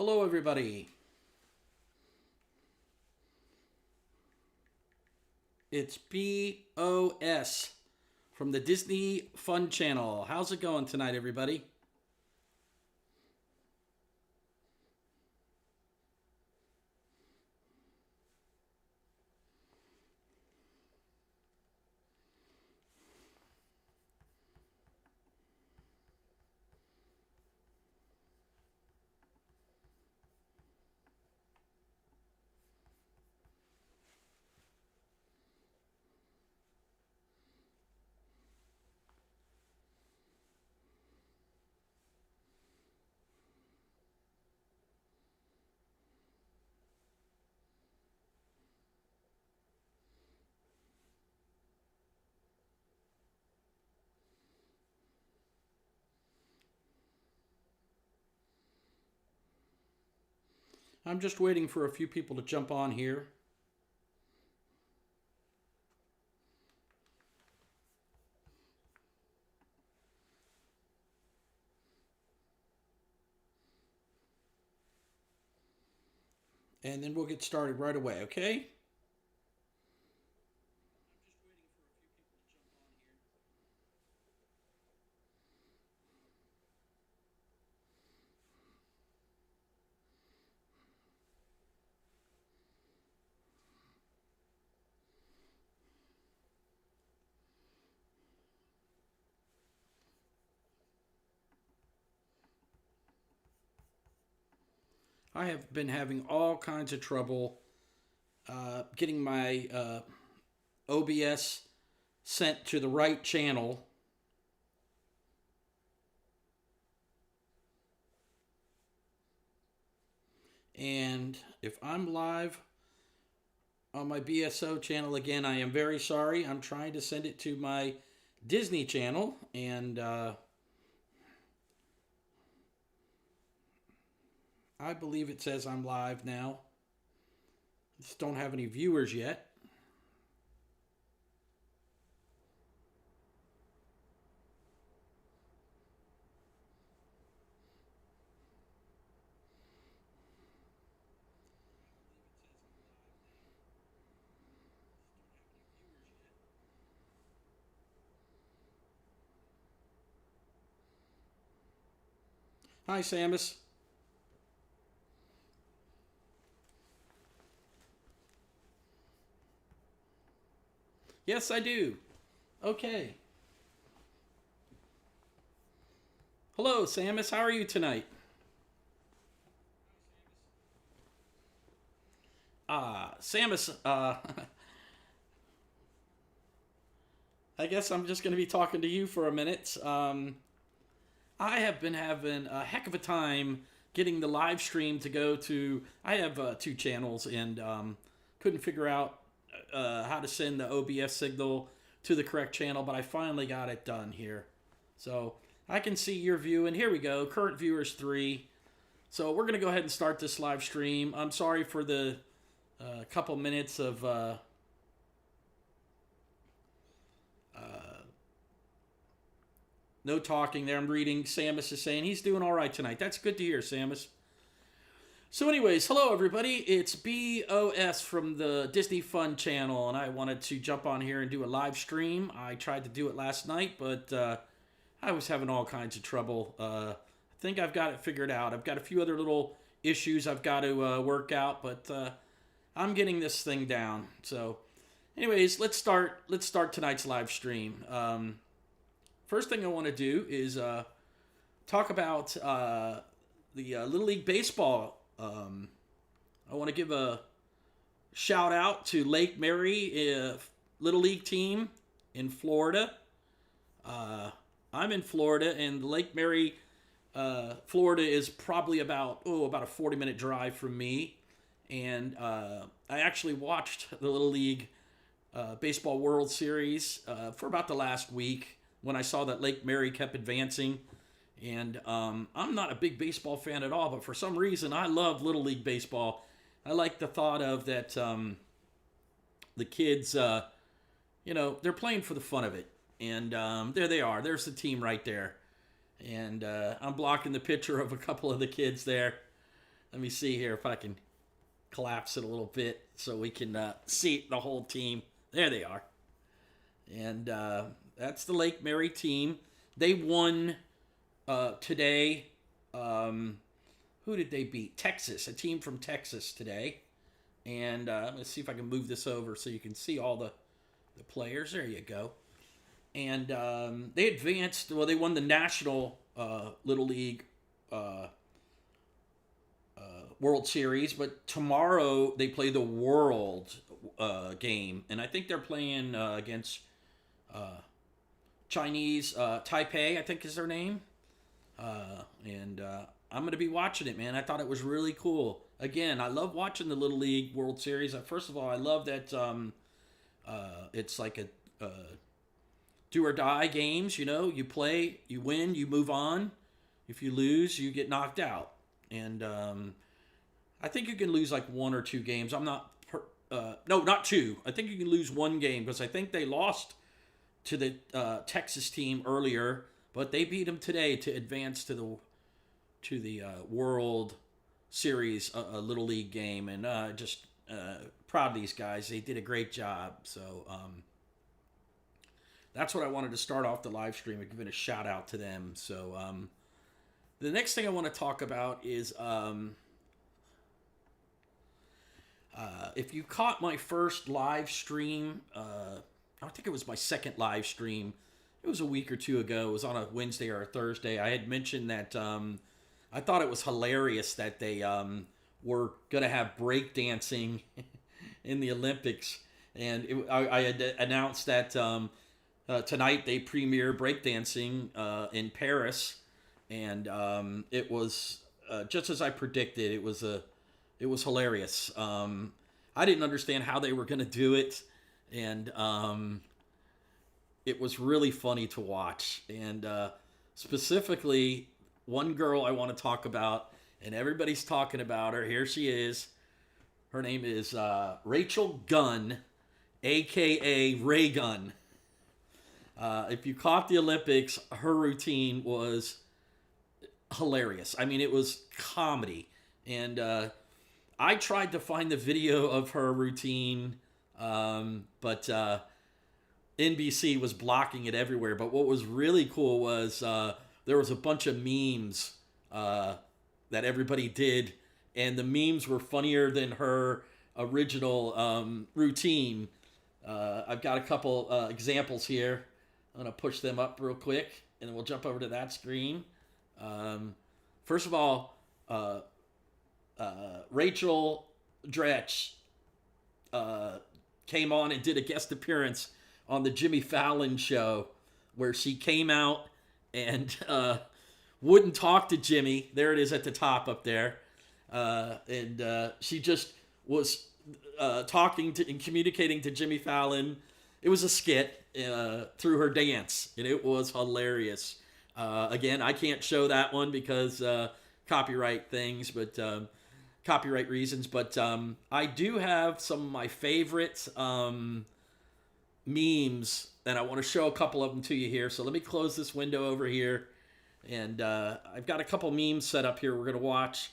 Hello, everybody. It's B.O.S. from the Disney Fun Channel. How's it going tonight, everybody? I'm just waiting for a few people to jump on here. And then we'll get started right away, okay? I have been having all kinds of trouble getting my OBS sent to the right channel. And if I'm live on my BSO channel again, I am very sorry. I'm trying to send it to my Disney channel, and I believe it says I'm live now. Just don't have any viewers yet. Hi, Samus. Yes, I do. Okay. Hello, Samus. How are you tonight? Samus, I guess I'm just going to be talking to you for a minute. I have been having a heck of a time getting the live stream to go to. I have two channels and couldn't figure out how to send the OBS signal to the correct channel, but I finally got it done here. So I can see your view, and here we go. Current viewers 3. So we're going to go ahead and start this live stream. I'm sorry for the couple minutes of no talking there. I'm reading. Samus is saying he's doing all right tonight. That's good to hear, Samus. So, anyways, hello everybody. It's BOS from the Disney Fun Channel, and I wanted to jump on here and do a live stream. I tried to do it last night, but I was having all kinds of trouble. I think I've got it figured out. I've got a few other little issues I've got to work out, but I'm getting this thing down. So, anyways, let's start. Let's start tonight's live stream. First thing I want to do is talk about the Little League Baseball. I want to give a shout out to Lake Mary Little League team in Florida. I'm in Florida, and Lake Mary, Florida is probably about a 40-minute drive from me. And I actually watched the Little League Baseball World Series for about the last week when I saw that Lake Mary kept advancing. And I'm not a big baseball fan at all, but for some reason I love Little League Baseball. I like the thought of that the kids, they're playing for the fun of it. And there they are. There's the team right there. And I'm blocking the picture of a couple of the kids there. Let me see here if I can collapse it a little bit so we can see the whole team. There they are. And that's the Lake Mary team. They won today. Who did they beat? Texas, a team from Texas today. And let's see if I can move this over so you can see all the players. There you go. And they advanced. Well, they won the National Little League World Series, but tomorrow they play the World game, and I think they're playing against Chinese Taipei, I think is their name. And I'm going to be watching it, man. I thought it was really cool. Again, I love watching the Little League World Series. First of all, I love that it's like a do or die games. You know, you play, you win, you move on. If you lose, you get knocked out. And I think you can lose like one or two games. I'm not, no, not two. I think you can lose one game because I think they lost to the Texas team earlier, but they beat them today to advance to the World Series, a Little League game. And just proud of these guys. They did a great job. So that's what I wanted to start off the live stream and give it a shout out to them. So the next thing I want to talk about is if you caught my first live stream, I think it was my second live stream. It was a week or two ago. It was on a Wednesday or a Thursday. I had mentioned that I thought it was hilarious that they were going to have breakdancing in the Olympics. And I had announced that tonight they premiere breakdancing in Paris. And it was just as I predicted. It was hilarious. I didn't understand how they were going to do it, and it was really funny to watch. And specifically, one girl I want to talk about, and everybody's talking about her. Here she is. Her name is Rachel Gunn, a.k.a. Ray Gunn. If you caught the Olympics, her routine was hilarious. I mean, it was comedy. And I tried to find the video of her routine, but NBC was blocking it everywhere. But what was really cool was there was a bunch of memes that everybody did, and the memes were funnier than her original routine. I've got a couple examples here. I'm going to push them up real quick, and then we'll jump over to that screen. First of all, Rachel Dretch came on and did a guest appearance on the Jimmy Fallon show, where she came out and wouldn't talk to Jimmy. There it is at the top up there. And she just was talking to and communicating to Jimmy Fallon. It was a skit through her dance, and it was hilarious. Again, I can't show that one because copyright things, but copyright reasons. But I do have some of my favorite memes, and I want to show a couple of them to you here. So let me close this window over here, and I've got a couple memes set up here we're going to watch.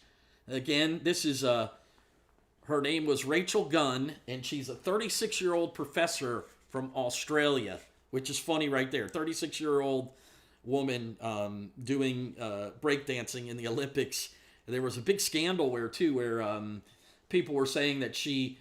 Again, this is her name was Rachel Gunn, and she's a 36-year-old professor from Australia, which is funny right there. 36-year-old woman doing breakdancing in the Olympics. There was a big scandal where people were saying that she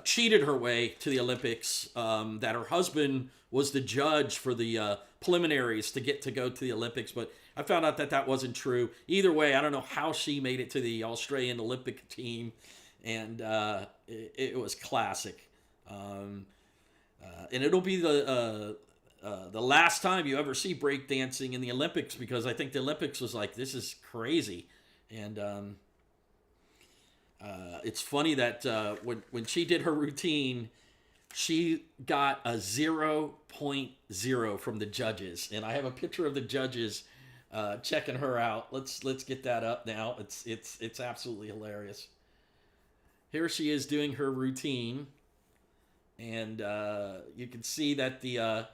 cheated her way to the Olympics, that her husband was the judge for the preliminaries to get to go to the Olympics, but I found out that wasn't true. Either way, I don't know how she made it to the Australian Olympic team, and it was classic. And it'll be the last time you ever see breakdancing in the Olympics, because I think the Olympics was like, this is crazy. And it's funny that when she did her routine, she got a 0.0 from the judges. And I have a picture of the judges checking her out. Let's get that up now. It's absolutely hilarious. Here she is doing her routine. And you can see that the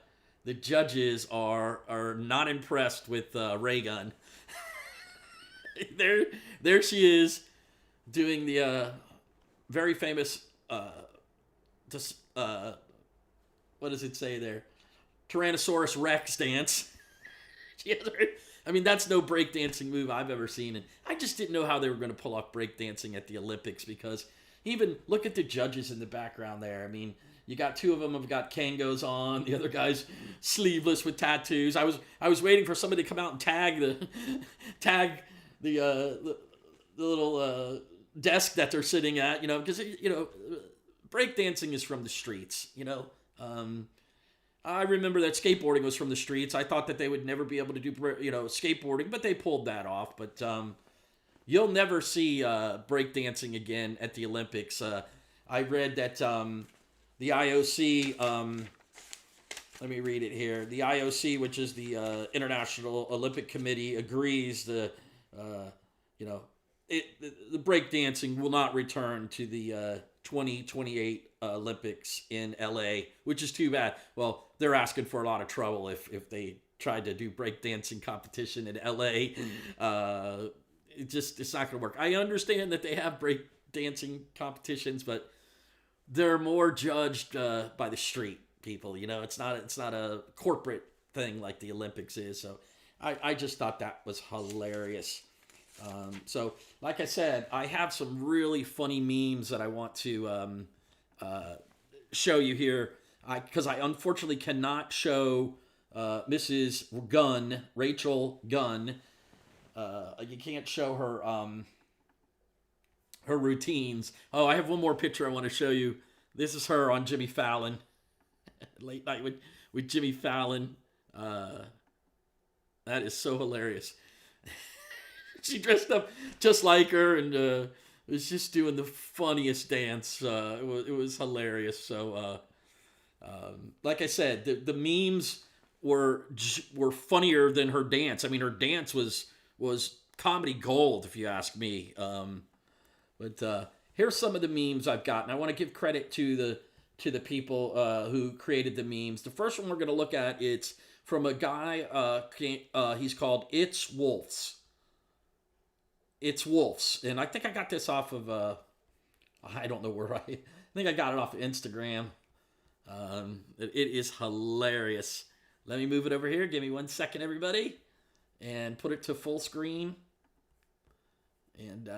judges are not impressed with Ray Gunn. there she is doing the very famous what does it say there? Tyrannosaurus Rex dance. I mean, that's no breakdancing move I've ever seen, and I just didn't know how they were going to pull off breakdancing at the Olympics, because even look at the judges in the background there. I mean, you got two of them have got Kangos on, the other guy's sleeveless with tattoos. I was waiting for somebody to come out and tag the little desk that they're sitting at, because breakdancing is from the streets, I remember that skateboarding was from the streets. I thought that they would never be able to do, skateboarding, but they pulled that off. But you'll never see breakdancing again at the Olympics. I read that the IOC, let me read it here. The IOC, which is the International Olympic Committee, agrees the breakdancing will not return to the 2028 Olympics in LA, which is too bad. Well, they're asking for a lot of trouble if they tried to do breakdancing competition in LA. It's not going to work. I understand that they have breakdancing competitions, but they're more judged by the street people. It's not a corporate thing like the Olympics is. So I just thought that was hilarious. So, like I said, I have some really funny memes that I want to show you here. Because I unfortunately cannot show Mrs. Gunn, Rachel Gunn. You can't show her her routines. Oh, I have one more picture I want to show you. This is her on Jimmy Fallon. Late night with Jimmy Fallon. That is so hilarious. She dressed up just like her and was just doing the funniest dance. It was hilarious. So, like I said, the memes were funnier than her dance. I mean, her dance was comedy gold, if you ask me. But here's some of the memes I've got, and I want to give credit to the people who created the memes. The first one we're going to look at, it's from a guy. He's called It's Wolves. It's Wolves, and I think I got this off of I don't know where I think I got it off of Instagram. It is hilarious. Let me move it over here. Give me 1 second, everybody, and put it to full screen. And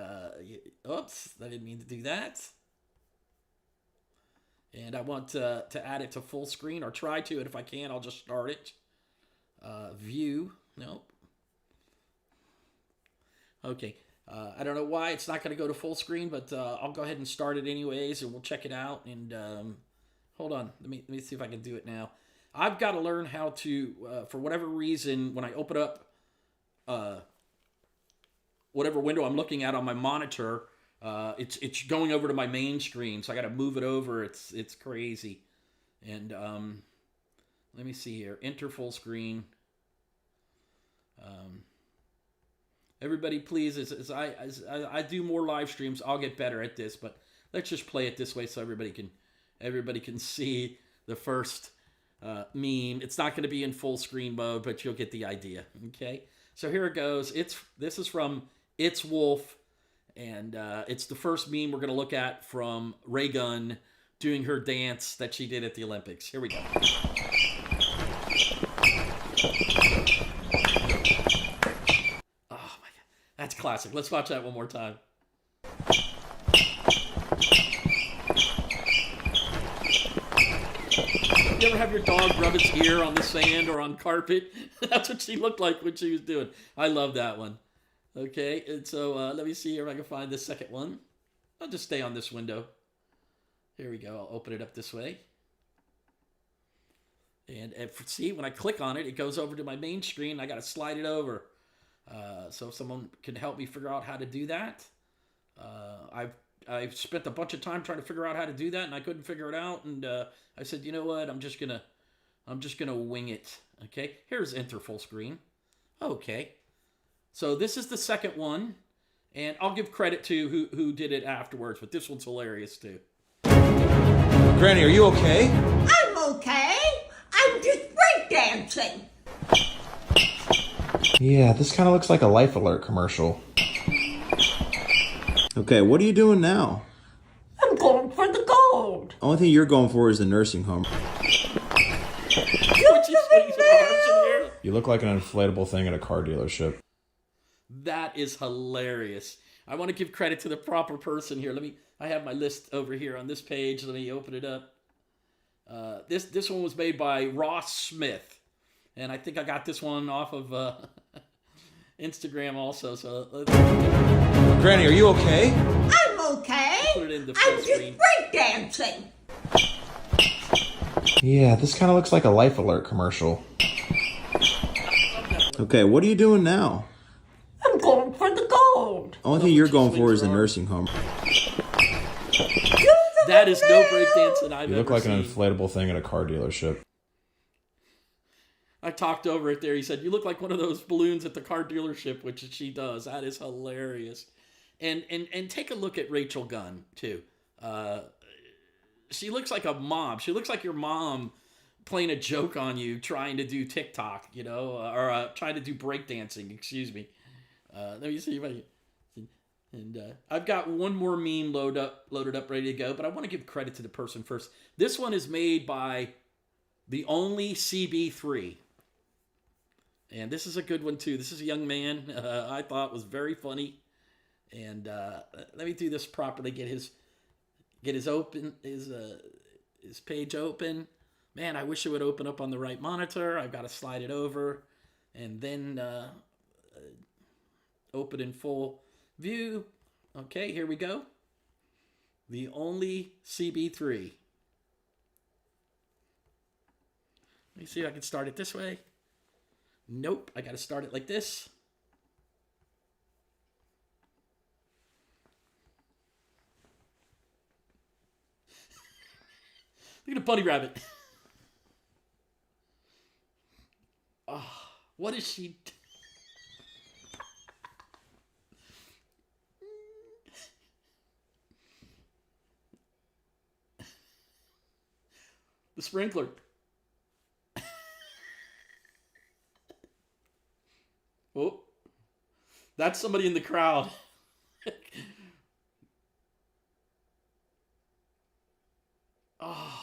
oops, I didn't mean to do that. And I want to add it to full screen, or try to, and if I can, I'll just start it. View, nope. Okay. I don't know why it's not going to go to full screen, but I'll go ahead and start it anyways, and we'll check it out. And hold on, let me see if I can do it now. I've got to learn how to, for whatever reason, when I open up whatever window I'm looking at on my monitor, it's going over to my main screen, so I got to move it over. It's crazy. And let me see here. Enter full screen. Everybody, please, as I do more live streams, I'll get better at this. But let's just play it this way so everybody can see the first meme. It's not going to be in full screen mode, but you'll get the idea. Okay, so here it goes. This is from It's Wolf, and it's the first meme we're going to look at from Ray Gunn doing her dance that she did at the Olympics. Here we go. That's classic. Let's watch that one more time. You ever have your dog rub its ear on the sand or on carpet? That's what she looked like when she was doing. I love that one. Okay, and so let me see if I can find the second one. I'll just stay on this window. Here we go. I'll open it up this way. And see, when I click on it, it goes over to my main screen. I got to slide it over. So if someone can help me figure out how to do that. I've spent a bunch of time trying to figure out how to do that, and I couldn't figure it out. And I said, you know what? I'm just gonna wing it. Okay. Here's enter full screen. Okay. So this is the second one, and I'll give credit to who did it afterwards. But this one's hilarious too. Granny, are you okay? I'm okay. I'm just breakdancing. Yeah, this kind of looks like a Life Alert commercial. Okay, what are you doing now? I'm going for the gold. Only thing you're going for is the nursing home. When she's putting her arms in the air. You look like an inflatable thing at a car dealership. That is hilarious. I want to give credit to the proper person here. I have my list over here on this page. Let me open it up. This one was made by Ross Smith. And I think I got this one off of Instagram also. So Granny, are you okay? I'm okay. Put it into full I'm screen. just breakdancing. Yeah, this kind of looks like a Life Alert commercial. Okay, what are you doing now? I'm going for the gold. Only thing you're going for is the nursing home. That is no breakdancing I've You look ever like seen. an inflatable thing at a car dealership. I talked over it there. He said, "You look like one of those balloons at the car dealership," which she does. That is hilarious. And take a look at Rachel Gunn too. She looks like a mom. She looks like your mom playing a joke on you, trying to do TikTok, or trying to do breakdancing. Excuse me. Let me see if I can. And I've got one more meme loaded up, ready to go. But I want to give credit to the person first. This one is made by the only CB3. And this is a good one, too. This is a young man I thought was very funny. And let me do this properly. Get his page open. Man, I wish it would open up on the right monitor. I've got to slide it over. And then open in full view. Okay, here we go. The only CB3. Let me see if I can start it this way. Nope, I got to start it like this. Look at a bunny rabbit. Oh, what is she? The sprinkler. Oh, that's somebody in the crowd. Oh.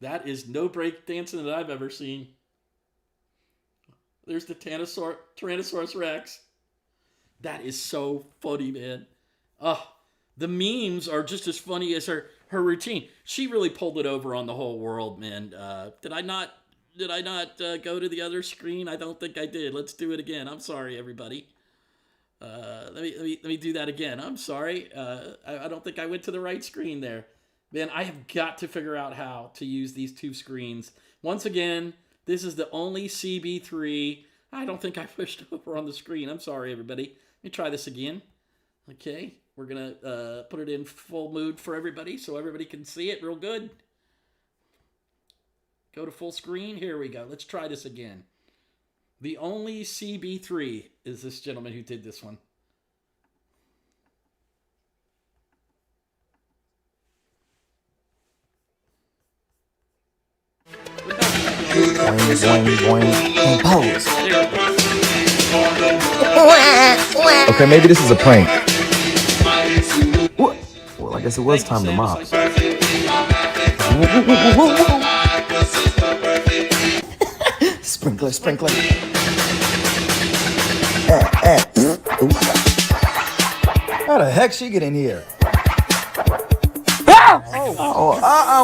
That is no break dancing that I've ever seen. There's the Tyrannosaurus Rex. That is so funny, man. The memes are just as funny as her routine. She really pulled it over on the whole world, man. Did I not go to the other screen? I don't think I did. Let's do it again. I'm sorry, everybody. Let me do that again. I'm sorry. I don't think I went to the right screen there. Man, I have got to figure out how to use these two screens. Once again, this is the only CB3. I don't think I pushed over on the screen. I'm sorry, everybody. Let me try this again. Okay, we're going to put it in full mood for everybody so everybody can see it real good. Go to full screen. Here we go. Let's try this again. The only CB3 is this gentleman who did this one. Boing, boing, boing. Pose. Okay, maybe this is a prank. What? Well, I guess it was time to mop. Sprinkler, sprinkler. How the heck she get in here?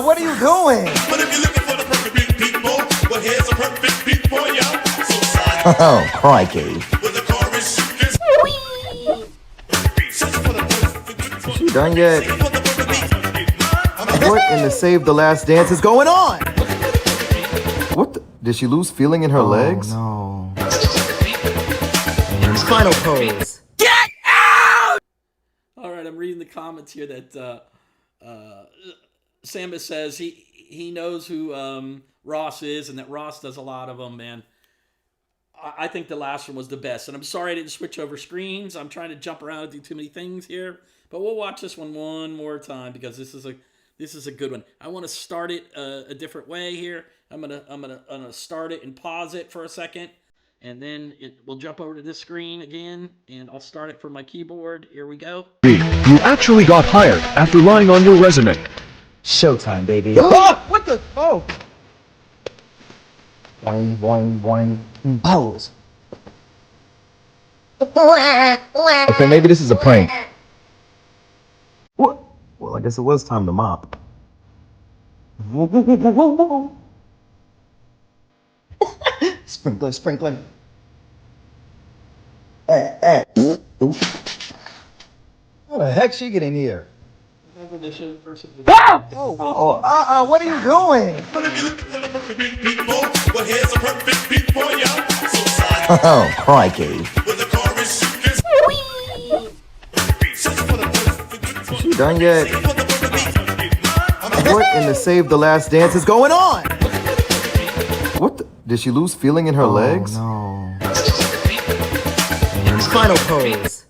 What are you doing? But if you're looking for the perfect beat, people, well, here's a perfect beat for ya. So side Oh, crikey. with the chorus, you can search for the perfect beat. She done yet? For the perfect beat. What in the Save the Last Dance is going on? What the? Did she lose feeling in her legs? No. Final pose. All right, I'm reading the comments here that Samus says he knows who Ross is and that Ross does a lot of them, man. I think the last one was the best. And I'm sorry I didn't switch over screens. I'm trying to jump around and do too many things here. But we'll watch this one more time because this is a good one. I want to start it a different way here. I'm gonna start it and pause it for a second, and then we'll jump over to this screen again, and I'll start it from my keyboard. Here we go. You actually got hired after lying on your resume. Showtime, baby. Oh, what the? Oh. Boing, boing, boing. Pose. Okay, maybe this is a prank. What? Well, I guess it was time to mop. Sprinkler, sprinkler. Hey. How the heck she get in here? What are you doing? People, well, here's a perfect beat for ya. So slide Oh, crikey. when the chorus gets Is she done yet? What in the Save the Last Dance is going on? What the? Did she lose feeling in her legs? No. Final pose.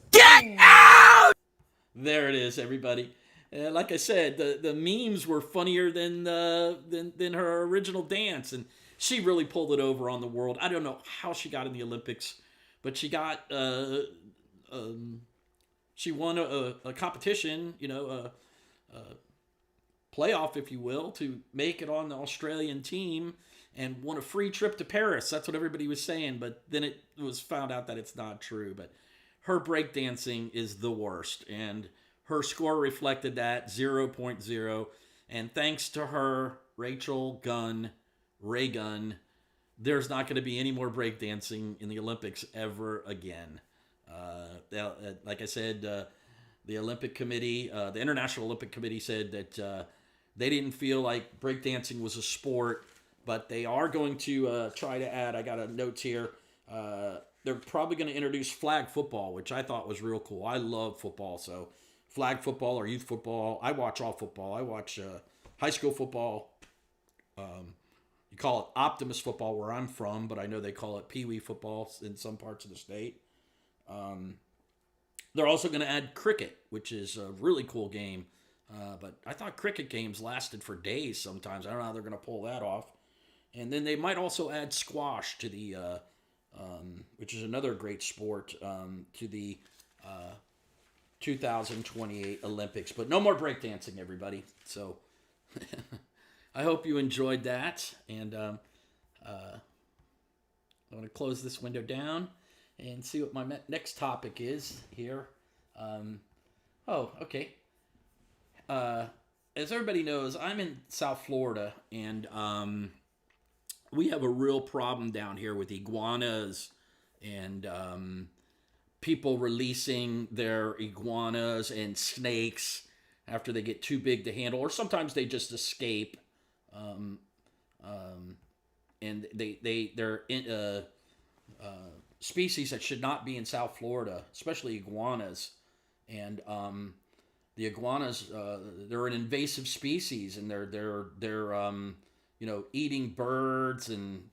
There it is, everybody. Like I said, the memes were funnier than her original dance, and she really pulled it over on the world. I don't know how she got in the Olympics, but she got she won a competition, a playoff, if you will, to make it on the Australian team, and won a free trip to Paris. That's what everybody was saying, but then it was found out that it's not true. But her breakdancing is the worst, and her score reflected that 0.0. And thanks to her, Ray Gunn, there's not going to be any more breakdancing in the Olympics ever again. Like I said, the Olympic Committee, the International Olympic Committee said that they didn't feel like breakdancing was a sport, but they are going to try to add, I got a note here, they're probably going to introduce flag football, which I thought was real cool. I love football, so flag football or youth football. I watch all football. I watch high school football. You call it Optimus football where I'm from, but I know they call it Pee Wee football in some parts of the state. They're also going to add cricket, which is a really cool game. But I thought cricket games lasted for days sometimes. I don't know how they're going to pull that off. And then they might also add squash to the, which is another great sport, to the 2028 Olympics. But no more breakdancing, everybody. So I hope you enjoyed that. And I'm going to close this window down and see what my next topic is here. Okay. As everybody knows, I'm in South Florida, and we have a real problem down here with iguanas and people releasing their iguanas and snakes after they get too big to handle, or sometimes they just escape. And they're in species that should not be in South Florida, especially iguanas. And the iguanas, they're an invasive species, and they're eating birds and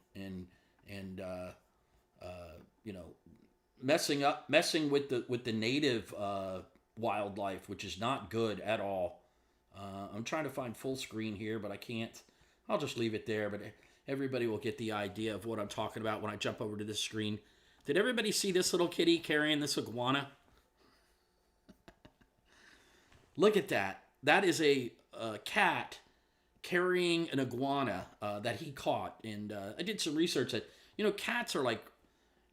messing with the native wildlife, which is not good at all. I'm trying to find full screen here, but I can't. I'll just leave it there, but everybody will get the idea of what I'm talking about when I jump over to this screen. Did everybody see this little kitty carrying this iguana? Look at that. That is a cat carrying an iguana that he caught. And I did some research that, cats are like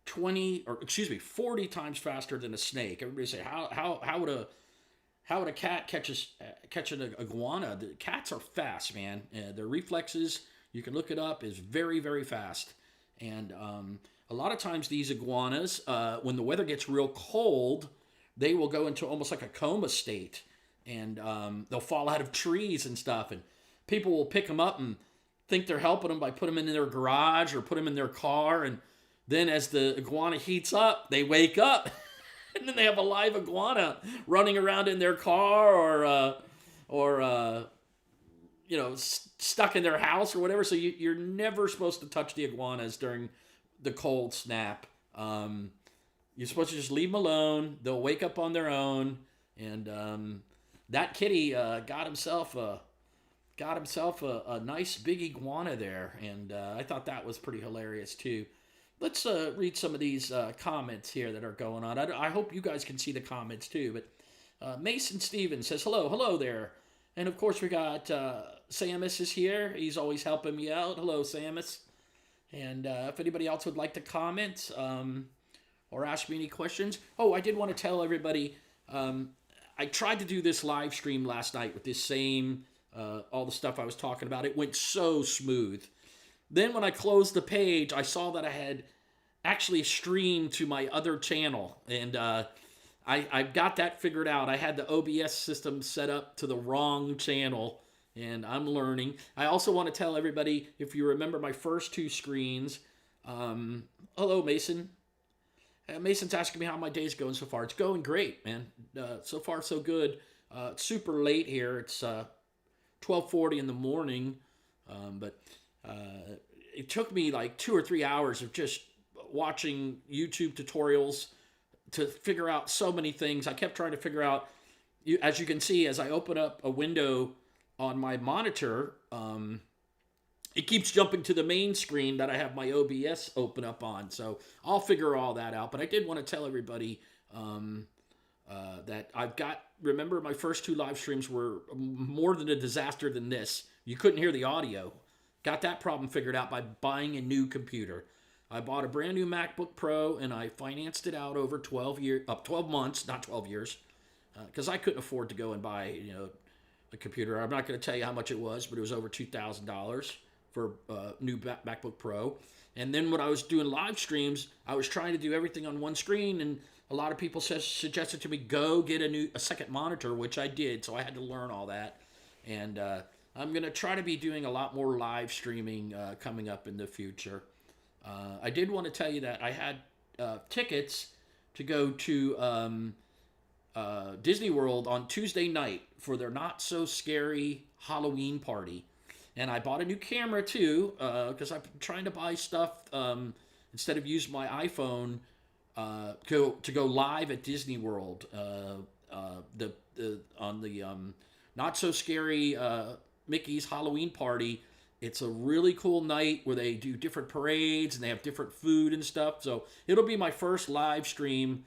40 times faster than a snake. Everybody say, how would a cat catch an iguana? The cats are fast, man. Their reflexes, you can look it up, is very, very fast. And a lot of times these iguanas, when the weather gets real cold, they will go into almost like a coma state. And they'll fall out of trees and stuff. And people will pick them up and think they're helping them by putting them in their garage or put them in their car. And then as the iguana heats up, they wake up. And then they have a live iguana running around in their car or stuck in their house or whatever. So you're never supposed to touch the iguanas during the cold snap. You're supposed to just leave them alone. They'll wake up on their own. And that kitty got himself a nice big iguana there, and I thought that was pretty hilarious too. Let's read some of these comments here that are going on. I hope you guys can see the comments too. But Mason Stevens says, hello there. And of course we got Samus is here. He's always helping me out. Hello, Samus. And if anybody else would like to comment or ask me any questions. Oh, I did want to tell everybody, I tried to do this live stream last night with this same, all the stuff I was talking about. It went so smooth. Then when I closed the page, I saw that I had actually streamed to my other channel. And I got that figured out. I had the OBS system set up to the wrong channel. And I'm learning. I also want to tell everybody, if you remember my first two screens. Hello, Mason. Mason's asking me how my day's going so far. It's going great, man. So far, so good. It's super late here. It's 12:40 in the morning. But it took me like 2 or 3 hours of just watching YouTube tutorials to figure out so many things. I kept trying to figure out, as you can see, as I open up a window on my monitor, it keeps jumping to the main screen that I have my OBS open up on. So I'll figure all that out. But I did want to tell everybody that I've got, remember my first two live streams were more than a disaster than this. You couldn't hear the audio. Got that problem figured out by buying a new computer. I bought a brand new MacBook Pro and I financed it out over 12 months, not 12 years, because I couldn't afford to go and buy, a computer. I'm not going to tell you how much it was, but it was over $2,000 for a new MacBook Pro. And then when I was doing live streams, I was trying to do everything on one screen, and a lot of people suggested to me, go get a second monitor, which I did, so I had to learn all that. And I'm going to try to be doing a lot more live streaming coming up in the future. I did want to tell you that I had tickets to go to Disney World on Tuesday night for their Not So Scary Halloween party. And I bought a new camera too, because I'm trying to buy stuff instead of use my iPhone to go live at Disney World on the Not So Scary Mickey's Halloween party. It's a really cool night where they do different parades and they have different food and stuff. So it'll be my first live stream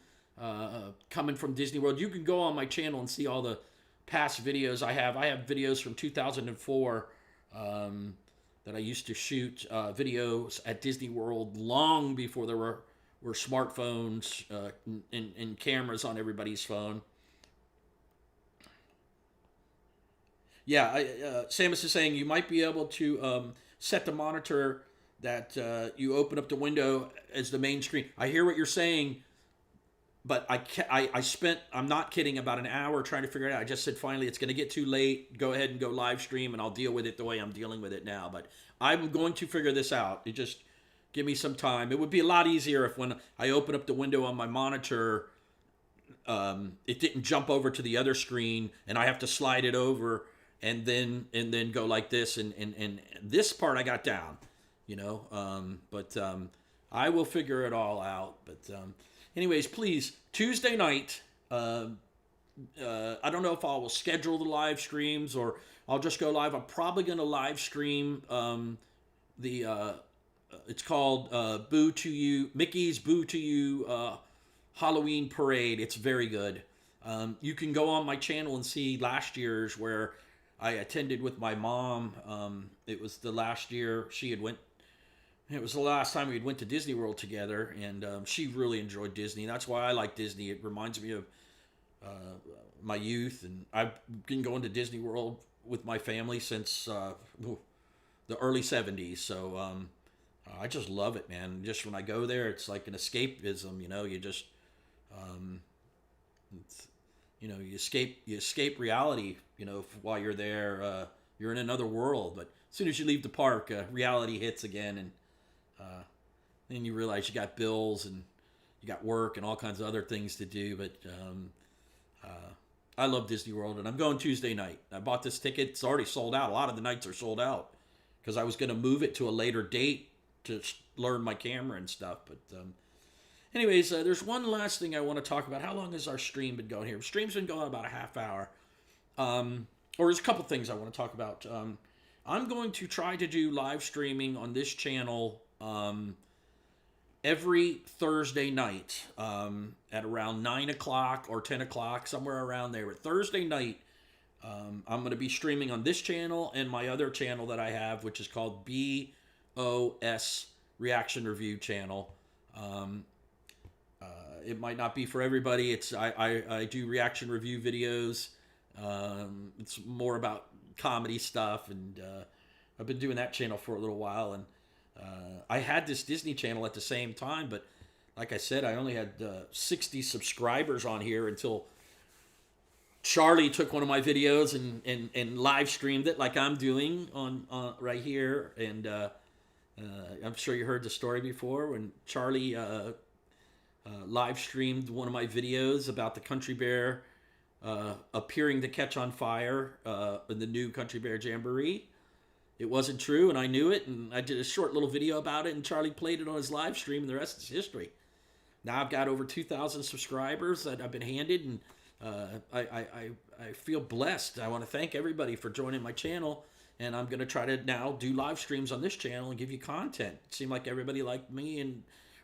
coming from Disney World. You can go on my channel and see all the past videos I have. I have videos from 2004 that I used to shoot videos at Disney World long before there were smartphones and cameras on everybody's phone. Yeah, Samus is saying you might be able to set the monitor that you open up the window as the main screen. I hear what you're saying, but I spent, I'm not kidding, about an hour trying to figure it out. I just said, finally, it's going to get too late. Go ahead and go live stream, and I'll deal with it the way I'm dealing with it now. But I'm going to figure this out. You just give me some time. It would be a lot easier if when I open up the window on my monitor, it didn't jump over to the other screen, and I have to slide it over and then go like this. And this part I got down, but I will figure it all out. But anyways, please, Tuesday night, I don't know if I will schedule the live streams or I'll just go live. I'm probably going to live stream it's called Boo to You, Mickey's Boo to You Halloween Parade. It's very good. You can go on my channel and see last year's where I attended with my mom. It was the last year she had went. It was the last time we went to Disney World together, and she really enjoyed Disney. That's why I like Disney. It reminds me of my youth, and I've been going to Disney World with my family since the early 70s. So I just love it, man. Just when I go there, it's like an escapism. You just you escape reality. While you're there, you're in another world. But as soon as you leave the park, reality hits again, and then you realize you got bills and you got work and all kinds of other things to do. But I love Disney World, and I'm going Tuesday night. I bought this ticket. It's already sold out. A lot of the nights are sold out because I was going to move it to a later date to learn my camera and stuff. But anyways, there's one last thing I want to talk about. How long has our stream been going here? Stream's been going about a half hour. Or there's a couple things I want to talk about. I'm going to try to do live streaming on this channel every Thursday night at around 9 o'clock or 10 o'clock, somewhere around there. But Thursday night, I'm going to be streaming on this channel and my other channel that I have, which is called B.O.S. Reaction Review Channel. It might not be for everybody. I do reaction review videos. It's more about comedy stuff, and I've been doing that channel for a little while. And I had this Disney channel at the same time, but like I said, I only had 60 subscribers on here until Charlie took one of my videos and live streamed it like I'm doing on right here. And I'm sure you heard the story before when Charlie live streamed one of my videos about the Country Bear appearing to catch on fire in the new Country Bear Jamboree. It wasn't true, and I knew it, and I did a short little video about it, and Charlie played it on his live stream, and the rest is history. Now I've got over 2,000 subscribers that I've been handed, and I feel blessed. I want to thank everybody for joining my channel, and I'm going to try to now do live streams on this channel and give you content. It seemed like everybody liked me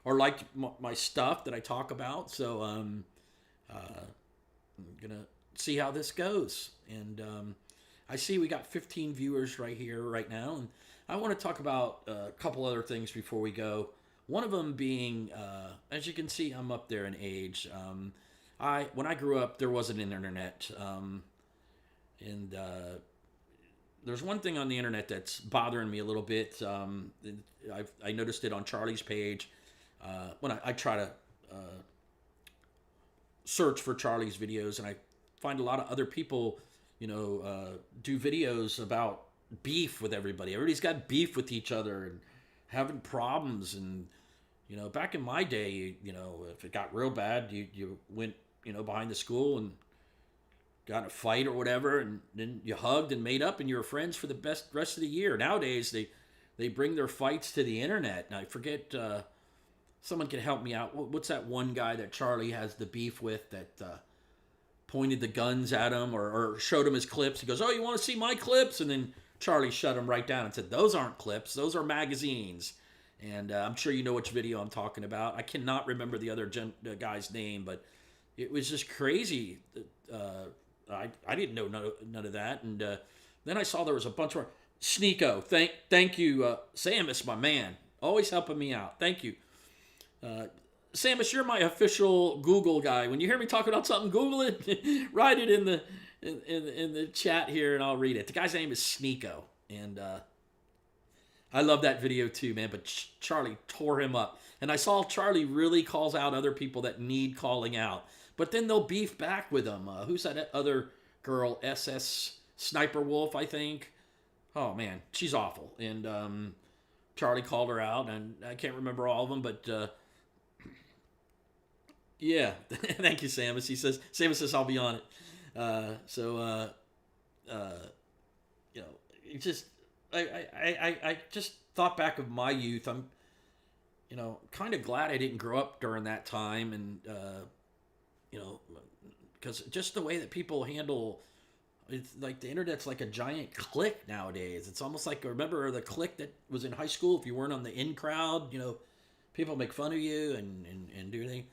or liked my stuff that I talk about, so I'm going to see how this goes. And I see we got 15 viewers right here right now, and I want to talk about a couple other things before we go. One of them being, as you can see, I'm up there in age. When I grew up, there wasn't an internet, and there's one thing on the internet that's bothering me a little bit. I noticed it on Charlie's page when I try to search for Charlie's videos, and I find a lot of other people, do videos about beef with everybody. Everybody's got beef with each other and having problems. And, back in my day, if it got real bad, you went, behind the school and got in a fight or whatever, and then you hugged and made up and you were friends for the rest of the year. Nowadays, they bring their fights to the internet. And I forget, someone can help me out. What's that one guy that Charlie has the beef with that pointed the guns at him or showed him his clips? He goes, "Oh, you want to see my clips?" And then Charlie shut him right down and said, "Those aren't clips. Those are magazines." And I'm sure you know which video I'm talking about. I cannot remember the other guy's name, but it was just crazy. I didn't know none of that. And then I saw there was a bunch more. Sneeko, thank you, Samus, my man, always helping me out. Thank you. Samus, you're my official Google guy. When you hear me talk about something, Google it, write it in the chat here, and I'll read it. The guy's name is Sneeko, and I love that video too, man. But Charlie tore him up, and I saw Charlie really calls out other people that need calling out, but then they'll beef back with him. Who's that other girl? SS Sniper Wolf, I think. Oh man, she's awful, and Charlie called her out, and I can't remember all of them, but. Yeah, thank you, Samus. Samus says I'll be on it. It just I just thought back of my youth. I'm, kind of glad I didn't grow up during that time, and because just the way that people handle, it's like the internet's like a giant clique nowadays. It's almost like, remember the clique that was in high school? If you weren't on the in crowd, people make fun of you and do anything.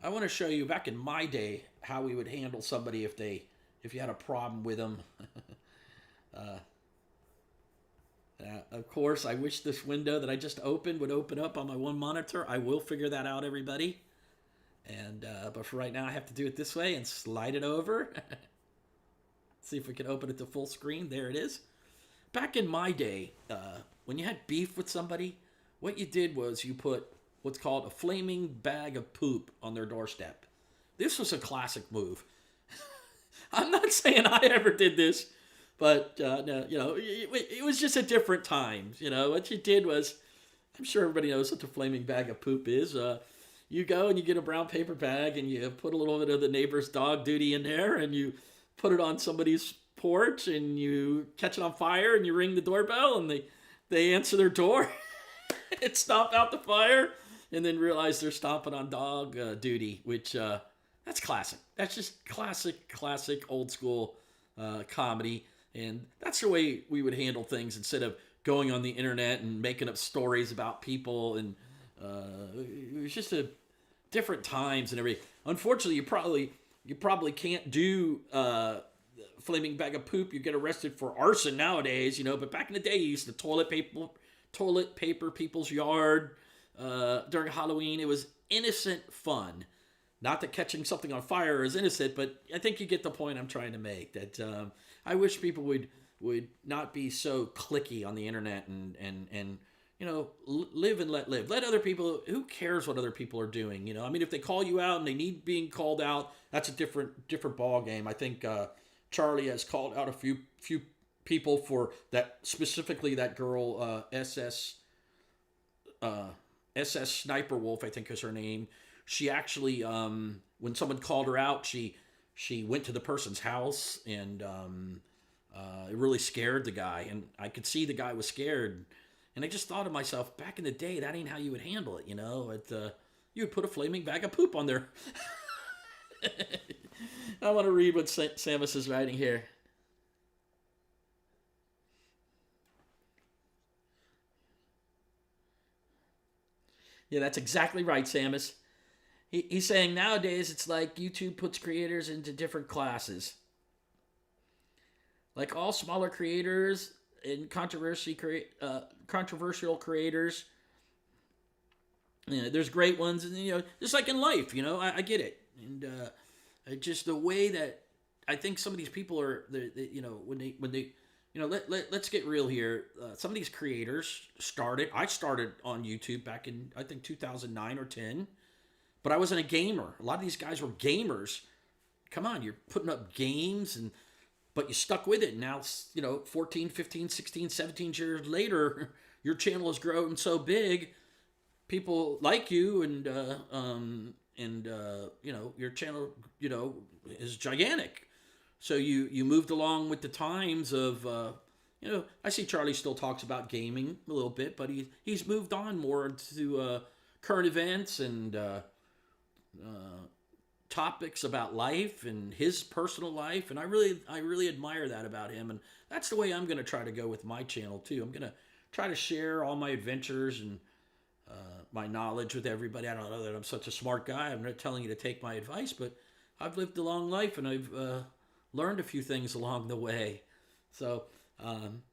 I want to show you back in my day how we would handle somebody if you had a problem with them. Of course, I wish this window that I just opened would open up on my one monitor. I will figure that out, everybody. And but for right now, I have to do it this way and slide it over. See if we can open it to full screen. There it is. Back in my day, when you had beef with somebody, what you did was you put what's called a flaming bag of poop on their doorstep. This was a classic move. I'm not saying I ever did this, but no, it was just a different time. What you did was, I'm sure everybody knows what the flaming bag of poop is. You go and you get a brown paper bag and you put a little bit of the neighbor's dog duty in there, and you put it on somebody's porch, and you catch it on fire, and you ring the doorbell, and they answer their door. and stomp out the fire, and then realize they're stomping on dog duty, which that's classic. That's just classic old school comedy, and that's the way we would handle things instead of going on the internet and making up stories about people. And it was just a different times and everything. Unfortunately, you probably can't do flaming bag of poop. You get arrested for arson nowadays, But back in the day, you used to toilet paper people's yard during Halloween. It was innocent fun. Not that catching something on fire is innocent, but I think you get the point I'm trying to make. That I wish people would not be so cliquey on the internet and live and let live. Let other people. Who cares what other people are doing? I mean, if they call you out and they need being called out, that's a different ball game. I think Charlie has called out a few people for that, specifically that girl SS Sniper Wolf, I think is her name. She actually, when someone called her out, she went to the person's house, and it really scared the guy. And I could see the guy was scared. And I just thought to myself, back in the day, that ain't how you would handle it, you would put a flaming bag of poop on there. I want to read what Samus is writing here. Yeah, that's exactly right, Samus. He's saying nowadays it's like YouTube puts creators into different classes. Like all smaller creators and controversial creators, there's great ones, and just like in life, I get it, and just the way that I think some of these people are, when they let's get real here. Some of these creators I started on YouTube back in, I think, 2009 or 10. But I wasn't a gamer. A lot of these guys were gamers. Come on, you're putting up games, but you stuck with it. Now, 14, 15, 16, 17 years later, your channel has grown so big. People like you, and your channel, is gigantic. So you moved along with the times of, I see Charlie still talks about gaming a little bit, but he's moved on more to current events and topics about life and his personal life, and I really admire that about him, and that's the way I'm going to try to go with my channel too. I'm going to try to share all my adventures and my knowledge with everybody. I don't know that I'm such a smart guy. I'm not telling you to take my advice, but I've lived a long life, and I've learned a few things along the way. So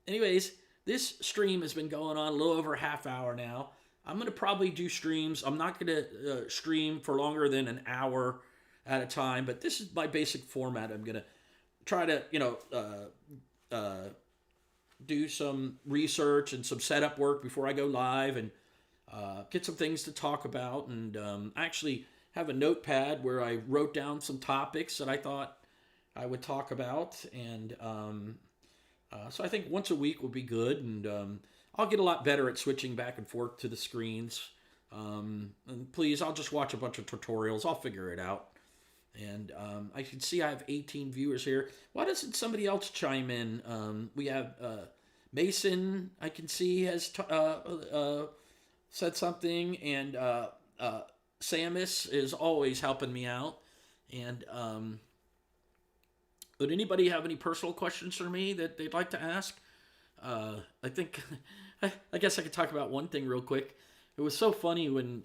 anyways, this stream has been going on a little over a half hour now. I'm going to probably do streams. I'm not going to stream for longer than an hour at a time, but this is my basic format. I'm going to try to, do some research and some setup work before I go live, and get some things to talk about, and actually have a notepad where I wrote down some topics that I thought I would talk about, and so I think once a week will be good, and I'll get a lot better at switching back and forth to the screens. And please, I'll just watch a bunch of tutorials. I'll figure it out. And I can see I have 18 viewers here. Why doesn't somebody else chime in? We have Mason, I can see, has said something. And Samus is always helping me out. And would anybody have any personal questions for me that they'd like to ask? I think, I guess I could talk about one thing real quick. It was so funny when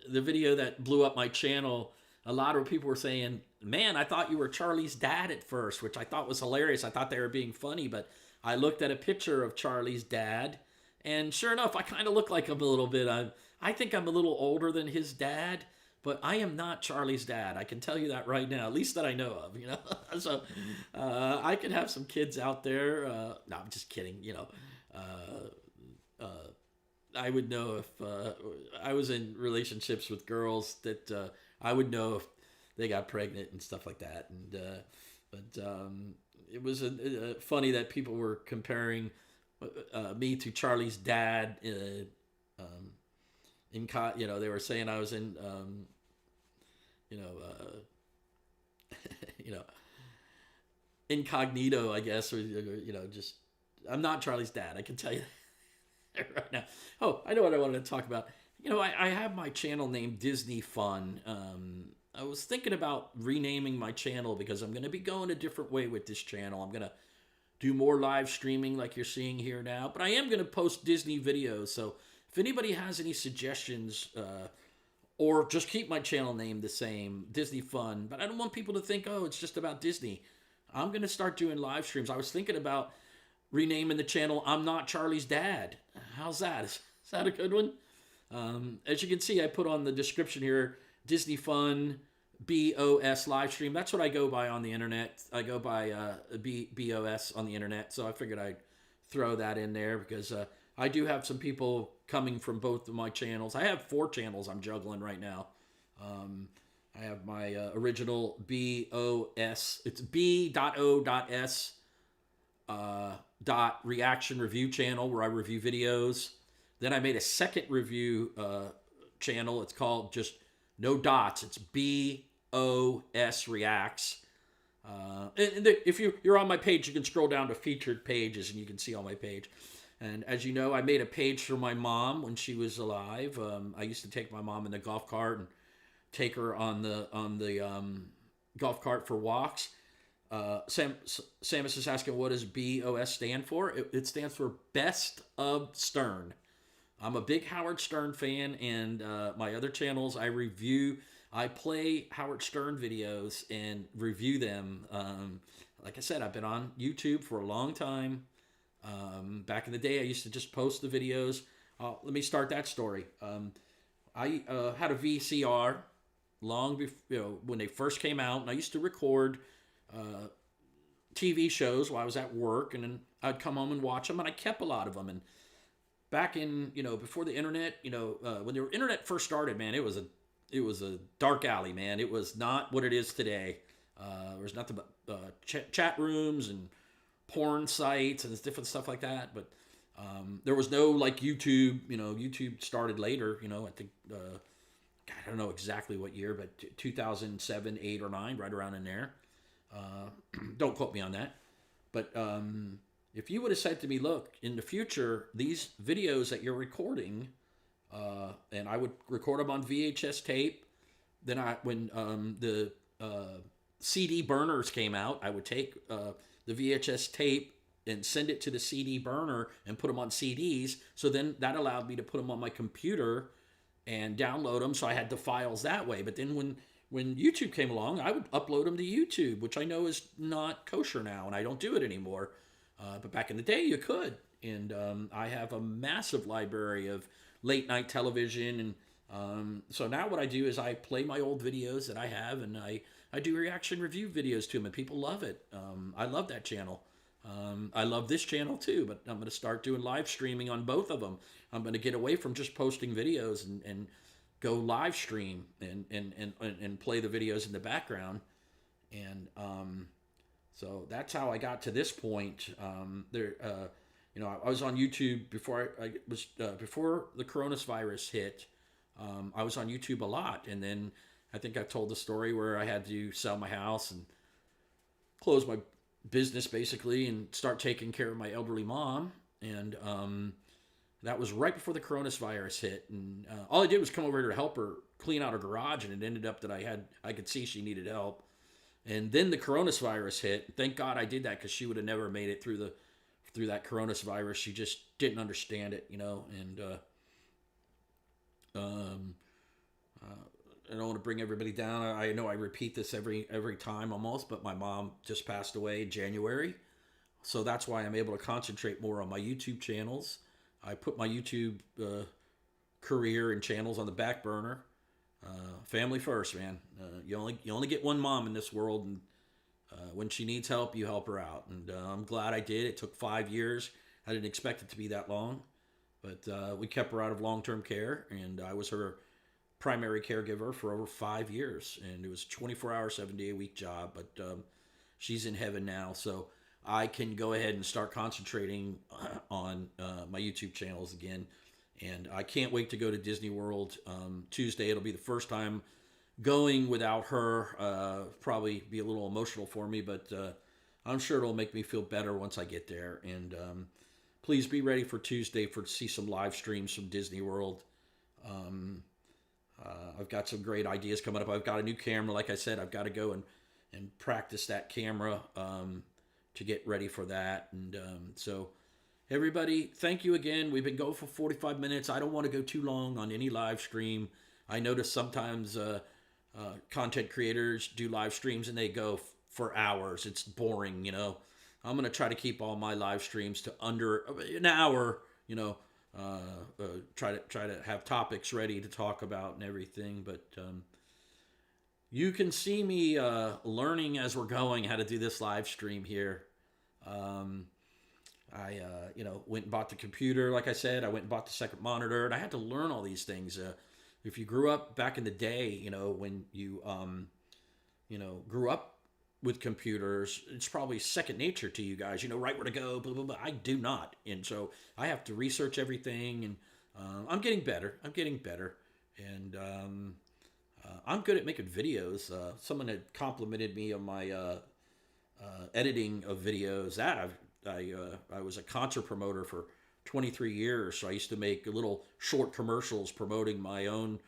the video that blew up my channel, a lot of people were saying, man, I thought you were Charlie's dad at first, which I thought was hilarious. I thought they were being funny, but I looked at a picture of Charlie's dad, and sure enough, I kind of look like him a little bit. I think I'm a little older than his dad, but I am not Charlie's dad. I can tell you that right now, at least that I know of, So I could have some kids out there. No, I'm just kidding, I would know if I was in relationships with girls that I would know if they got pregnant and stuff like that. And but it was funny that people were comparing me to Charlie's dad. They were saying I was in, incognito, I guess, or just I'm not Charlie's dad. I can tell you. right now. Oh, I know what I wanted to talk about. I have my channel named Disney Fun. I was thinking about renaming my channel because I'm going to be going a different way with this channel. I'm going to do more live streaming like you're seeing here now, but I am going to post Disney videos. So if anybody has any suggestions, or just keep my channel name the same, Disney Fun, but I don't want people to think, oh, it's just about Disney. I'm going to start doing live streams. I was thinking about renaming the channel I'm Not Charlie's Dad. How's that? Is that a good one? As you can see, I put on the description here, Disney Fun B.O.S live stream. That's what I go by on the internet. I go by B.O.S on the internet, so I figured I'd throw that in there because I do have some people coming from both of my channels. I have 4 channels I'm juggling right now. I have my original B.O.S. It's B.O.S reaction review channel where I review videos. Then I made a second review channel. It's called just no dots. It's B.O.S Reacts. If you're on my page, you can scroll down to featured pages and you can see on my page. And as you know, I made a page for my mom when she was alive. I used to take my mom in the golf cart and take her on the golf cart for walks. Samus is asking, what does BOS stand for? It stands for Best of Stern. I'm a big Howard Stern fan, and my other channels, I play Howard Stern videos and review them. Like I said, I've been on YouTube for a long time. Back in the day, I used to just post the videos. Let me start that story. I had a VCR long before, when they first came out, and I used to record TV shows while I was at work, and then I'd come home and watch them, and I kept a lot of them. And back in, before the internet, when the internet first started, man, it was a dark alley, man. It was not what it is today. There was nothing but chat rooms and porn sites and different stuff like that. But there was no like YouTube. YouTube started later. I think I don't know exactly what year, but 2007, 8, or 9, right around in there. Don't quote me on that. But if you would have said to me, look, in the future, these videos that you're recording, and I would record them on VHS tape, then when the CD burners came out, I would take the VHS tape and send it to the CD burner and put them on CDs. So then that allowed me to put them on my computer and download them. So I had the files that way. But then when YouTube came along, I would upload them to YouTube, which I know is not kosher now, and I don't do it anymore. But back in the day, you could. And I have a massive library of late night television. And so now what I do is I play my old videos that I have, and I do reaction review videos to them, and people love it. I love that channel. I love this channel too, but I'm going to start doing live streaming on both of them. I'm going to get away from just posting videos and go live stream and play the videos in the background. And so that's how I got to this point. I was on YouTube before before the coronavirus hit. I was on YouTube a lot, and then I think I've told the story where I had to sell my house and close my business basically and start taking care of my elderly mom. And that was right before the coronavirus hit. And all I did was come over here to help her clean out her garage, and it ended up that I could see she needed help. And then the coronavirus hit. Thank God I did that, because she would have never made it through that coronavirus. She just didn't understand it, and I don't want to bring everybody down. I know I repeat this every time almost, but my mom just passed away in January. So that's why I'm able to concentrate more on my YouTube channels. I put my YouTube career and channels on the back burner. Family first, man. You only get one mom in this world, and when she needs help, you help her out. And I'm glad I did. It took 5 years. I didn't expect it to be that long, but we kept her out of long-term care, and I was her primary caregiver for over 5 years, and it was a 24-hour, 7-day-a-week job. But she's in heaven now, so I can go ahead and start concentrating on my YouTube channels again. And I can't wait to go to Disney World Tuesday. It'll be the first time going without her. Probably be a little emotional for me, but I'm sure it'll make me feel better once I get there. And please be ready for Tuesday to see some live streams from Disney World. I've got some great ideas coming up. I've got a new camera. Like I said, I've got to go and practice that camera to get ready for that. And so everybody, thank you again. We've been going for 45 minutes. I don't want to go too long on any live stream. I notice sometimes content creators do live streams and they go for hours. It's boring, you know. I'm going to try to keep all my live streams to under an hour, you know. Try to have topics ready to talk about and everything, but you can see me learning as we're going how to do this live stream here. I went and bought the computer. Like I said, I went and bought the second monitor, and I had to learn all these things. If you grew up back in the day, you know, when you grew up with computers, it's probably second nature to you guys, you know, right where to go, blah, blah, blah. I do not. And so I have to research everything, and I'm getting better. And I'm good at making videos. Someone had complimented me on my editing of videos. I was a concert promoter for 23 years, so I used to make little short commercials promoting my own.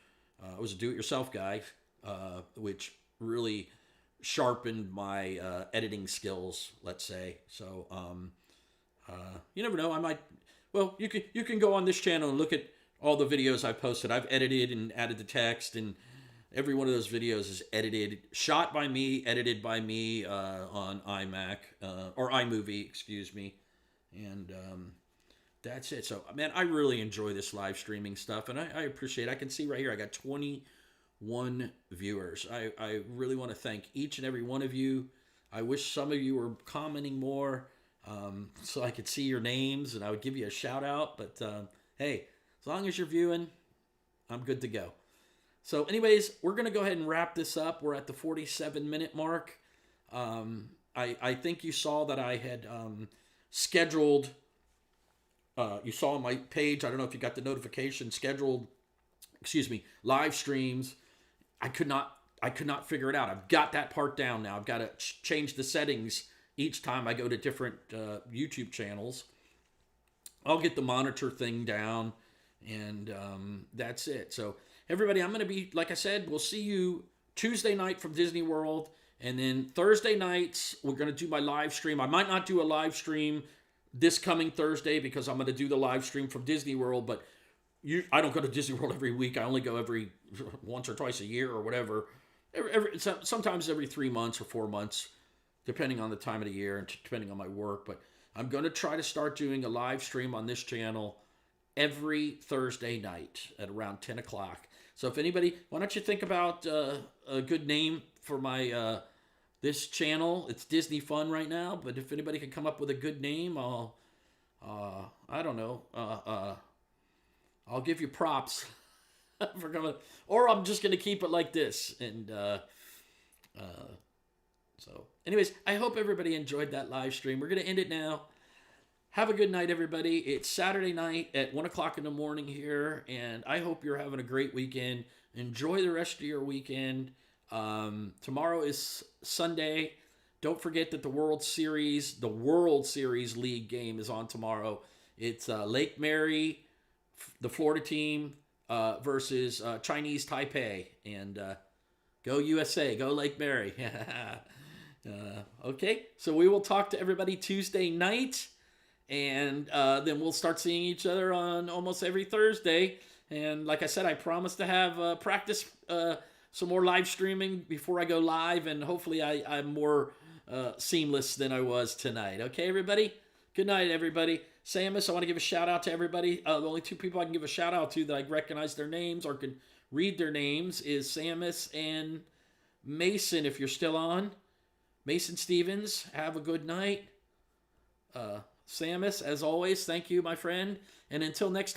I was a do-it-yourself guy, which really sharpened my editing skills, let's say. So you never know, I might, well, you can go on this channel and look at all the videos I've posted. I've edited and added the text, and every one of those videos is shot by me, edited by me on iMac or iMovie, excuse me. And that's it. So, man, I really enjoy this live streaming stuff, and I appreciate it. I can see right here I got 21 viewers. I really want to thank each and every one of you. I wish some of you were commenting more so I could see your names and I would give you a shout out. But hey, as long as you're viewing, I'm good to go. So anyways, we're going to go ahead and wrap this up. We're at the 47-minute mark. I think you saw that I had scheduled, you saw on my page, I don't know if you got the notification, live streams. I could not figure it out. I've got that part down now. I've got to change the settings each time I go to different YouTube channels. I'll get the monitor thing down, and that's it. So everybody, I'm going to be, like I said, we'll see you Tuesday night from Disney World, and then Thursday nights, we're going to do my live stream. I might not do a live stream this coming Thursday because I'm going to do the live stream from Disney World, but I don't go to Disney World every week. I only go every once or twice a year or whatever. Sometimes every 3 months or 4 months, depending on the time of the year and depending on my work. But I'm going to try to start doing a live stream on this channel every Thursday night at around 10 o'clock. So if anybody, why don't you think about a good name for my this channel? It's Disney Fun right now, but if anybody can come up with a good name, I don't know. I'll give you props for coming, or I'm just going to keep it like this. And so anyways, I hope everybody enjoyed that live stream. We're going to end it now. Have a good night, everybody. It's Saturday night at 1 o'clock in the morning here, and I hope you're having a great weekend. Enjoy the rest of your weekend. Tomorrow is Sunday. Don't forget that the World Series League game is on tomorrow. It's Lake Mary, the Florida team, versus Chinese Taipei. And go USA, go Lake Mary. Okay, so we will talk to everybody Tuesday night, and then we'll start seeing each other on almost every Thursday. And like I said, I promise to have practice some more live streaming before I go live, and hopefully I'm more seamless than I was tonight. Okay, everybody? Good night, everybody. Samus, I want to give a shout out to everybody. The only two people I can give a shout out to that I recognize their names or can read their names is Samus and Mason, if you're still on. Mason Stevens, have a good night. Samus, as always, thank you, my friend. And until next time.